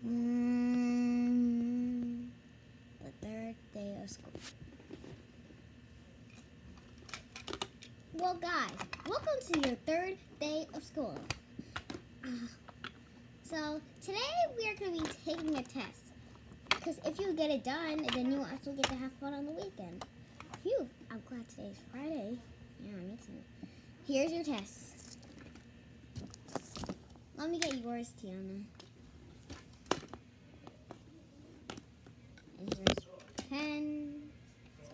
The third day of school. Well, guys, welcome to your third day of school. So today we are going to be taking a test. Because if you get it done, then you actually get to have fun on the weekend. Phew, I'm glad today's Friday. Yeah, me too. Here's your test. Let me get yours, Tiana. And here's your pen. So,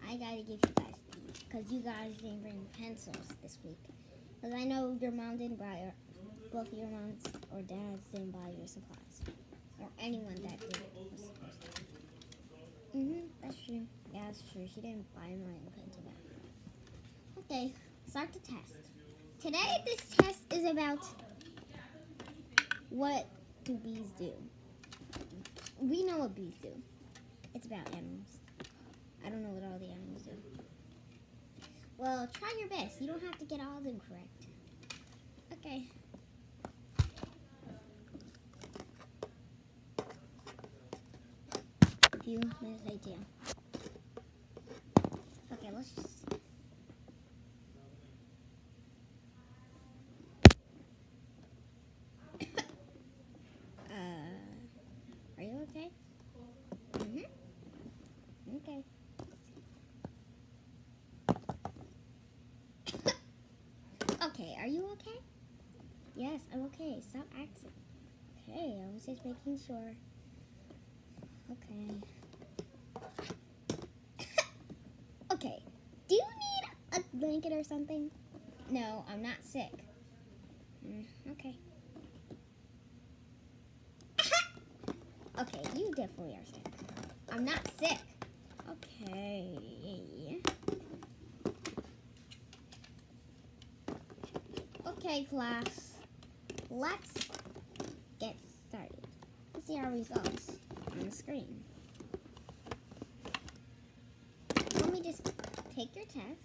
I gotta give you guys these because you guys didn't bring pencils this week. Because I know your mom didn't buy, or both of your moms or dads didn't buy your supplies. Or anyone that did was supposed to. That's true. Yeah, that's true. She didn't buy my pencil bag. Okay, start the test. Today, this test is about what do bees do. We know what bees do. It's about animals. I don't know what all the animals do. Well, try your best. You don't have to get all of them correct. Okay. A few minutes later. Okay, let's just... Are you okay? Okay. Okay, are you okay? Yes, I'm okay. Stop acting. Okay, I was just making sure. Okay. Okay, do you need a blanket or something? No, I'm not sick. Okay. Okay, you definitely are sick. I'm not sick. Okay. Okay, class. Let's get started. Let's see our results on the screen. Let me just take your test.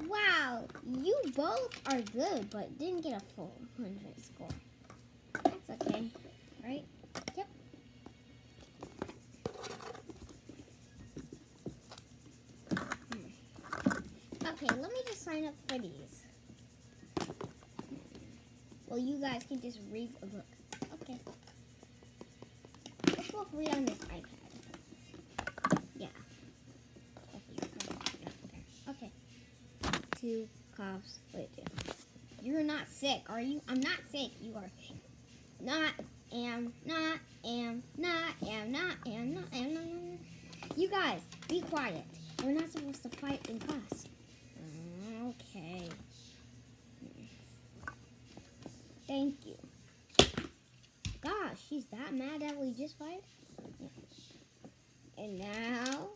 Wow, you both are good, but didn't get a full 100 score. That's okay, right? Yep. Okay, let me just sign up for these. Well, you guys can just read a book. Okay. Let's both read on this iPad. Yeah. Okay. 2 coughs. Wait, 2. You're not sick, are you? I'm not sick. You are not, am, not, am, not, am, not, am, not, am, not. You guys, be quiet. We're not supposed to fight in class. Okay. Thank you. Gosh, she's that mad that we just fight? And now...